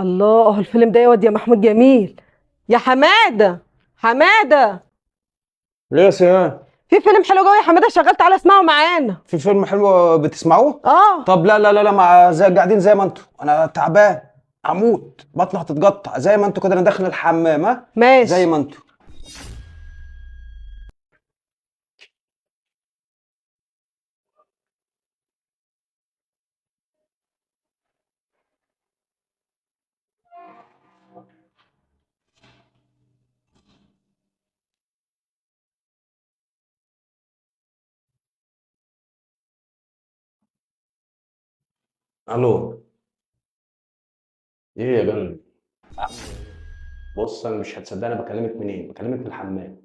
الله، الفيلم ده يا واد يا محمود جميل. يا حماده، حماده، ليه يا سيان؟ في فيلم حلو قوي يا حماده، شغال، تعالى اسمعه معانا. في فيلم حلو بتسمعوه؟ اه. طب لا لا لا لا، مع زي قاعدين زي ما انتوا، انا تعبان هموت، بطني هتتقطع زي ما انتوا كده، انا داخل الحمام، ها؟ زي ماشي. ما انتوا. الو. ايه يا قلبي؟ بص، انا مش هتصدقني، بكلمك منين؟ بكلمك من الحمام.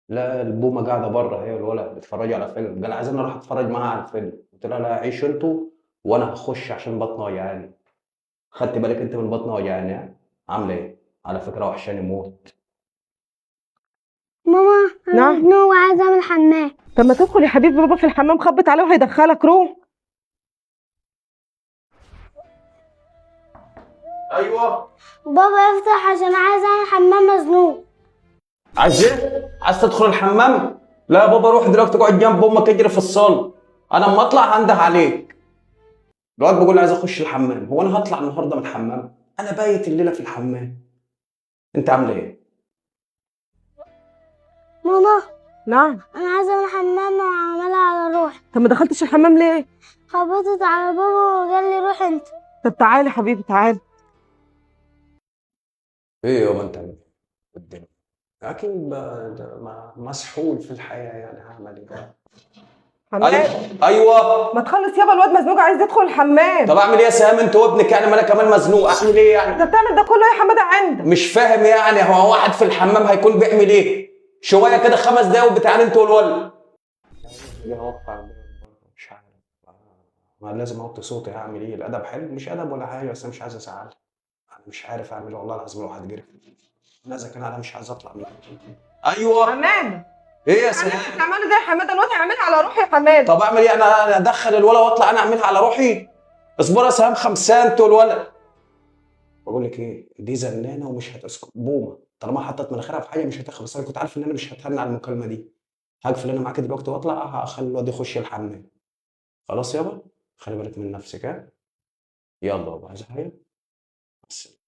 لا، البومه قاعده بره هي والولد بيتفرجوا على فيلم، قال عايزين اروح اتفرج معاها على الفيلم، قلت لها لا، عيشوا انتوا وانا هخش عشان بطني وجعاني. خدت بالك انت من بطني وجعاني؟ ها؟ عامله ايه؟ على فكره وحشاني موت. ماما انا نعم. مزنوق وعايز اعمل حمام. طب ما تدخل يا حبيبي، بابا في الحمام خبط عليه وهيدخلك، روح. ايوه. بابا افتح عشان عايز اعمل حمام مزنوق. عايز ايه؟ عايز تدخل الحمام؟ لا يا بابا، روح دلوقتي اقعد جنب امك، اجري في الصاله، انا اما اطلع هنده عليك. الواد بيقول لي عايز اخش الحمام، هو انا هطلع النهارده من الحمام؟ انا بايت الليله في الحمام. انت عامله ايه؟ ماما نعم. انا عايز اعمل حمام وعملها على روحي. طب ما دخلتش الحمام ليه؟ خبطت على بابا وقال لي روح انت. طب تعالى يا حبيبي، تعالى. ايه يابا انت عامل ايه؟ الدنيا اكيد مسحول في الحياه، يعني هعمل ايه بقى؟ حماد، ايوه. ما تخلص يابا، الواد مزنوق عايز يدخل الحمام. طب اعمل ايه يا سهام انت وابنك؟ يعني ما انا كمان مزنوق، اعمل ايه انت يعني؟ بتعمل ده كله يا حماده عندك؟ مش فاهم يعني، هو واحد في الحمام هيكون بيعمل ايه؟ شويه كده 5 دقايق وبتاع انت والولد. مش عارف. ما لازم اوطي صوتي، هعمل ايه؟ الادب حلو، مش ادب ولا حاجه، بس انا مش عايز ازعل. انا مش عارف اعمل ايه والله العظيم، لو هتجري انا اذا كان انا مش عايز اطلع من. ايوه. حماده، ايه يا عامل سلام؟ اللي بتعمله ده يا حماده، الواد هيعملها على روحي يا حماده. طب اعمل ايه؟ انا ادخل الولد واطلع انا اعملها على روحي؟ اصبر يا سهام، 5 انت والولد. بقول لك ايه، دي زنانه ومش هتسكت، بومه طالما حطت مناخيرها في حاجه مش هتاخد، بس انا كنت عارف ان انا مش هتهنى على المكالمه دي. هقفل انا معاك دلوقتي واطلع، هخلي الواد يخش الحمام. خلاص يابا، خلي بالك من نفسك، ها؟ يلا يابا، عايز حاجه؟ بس.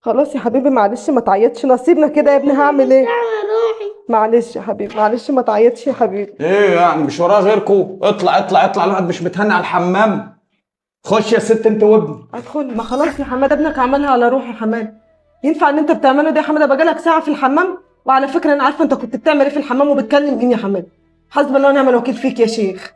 خلاص يا حبيبي، معلش ما تعيطش، نصيبنا كده يا ابني، هعمل ايه؟ على روحي. معلش يا حبيبي، معلش ما تعيطش يا حبيبي. ايه يعني مش وراه غيركو؟ اطلع اطلع اطلع، الواحد مش متهنى على الحمام. خش يا ست انت وابني. ادخل، ما خلاص يا حماده، ابنك عملها على روحي يا حماده. ينفع ان انت بتعمله ده يا حماده؟ بقالك ساعه في الحمام، وعلى فكره انا عارفه انت كنت بتعمل ايه في الحمام وبتكلم مين يا حماده. حسبي الله ونعم الوكيل فيك يا شيخ.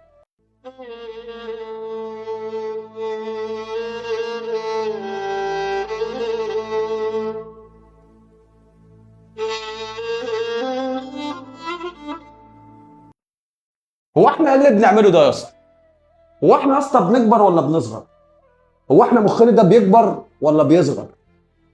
هو احنا ايه اللي بنعمله ده يا اسطى؟ هو احنا يا اسطى بنكبر ولا بنصغر؟ هو احنا مخنا ده بيكبر ولا بيصغر؟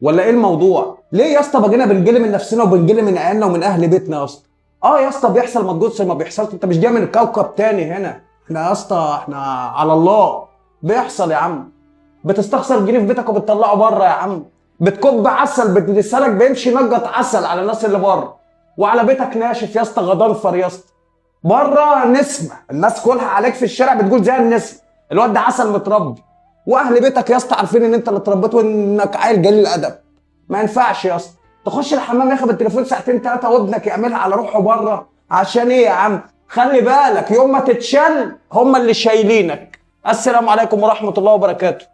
ولا ايه الموضوع؟ ليه يا اسطى بقينا بنجلي من نفسنا وبنجلي من عيالنا ومن اهل بيتنا يا اسطى؟ اه يا اسطى بيحصل، ما تجوزش ما بيحصلش، انت مش جاي من كوكب تاني هنا، احنا يا اسطى احنا على الله. بيحصل يا عم. بتستخسر جنيه في بيتك وبتطلعه بره يا عم. بتكب عسل، لسانك بيمشي نجط عسل على الناس اللي بره، وعلى بيتك ناشف يا اسطى، غضنفر يا اسطى. بره نسمه، الناس كلها عليك في الشارع بتقول زي النسمه، الواد ده عسل متربي. واهل بيتك يا اسطى عارفين ان انت اللي اتربيت وانك عيل قليل الادب. ما ينفعش يا اسطى تخش الحمام ياخد التليفون ساعتين 3 وابنك يعملها على روحه بره. عشان ايه يا عم؟ خلي بالك يوم ما تتشل هم اللي شايلينك. السلام عليكم ورحمه الله وبركاته.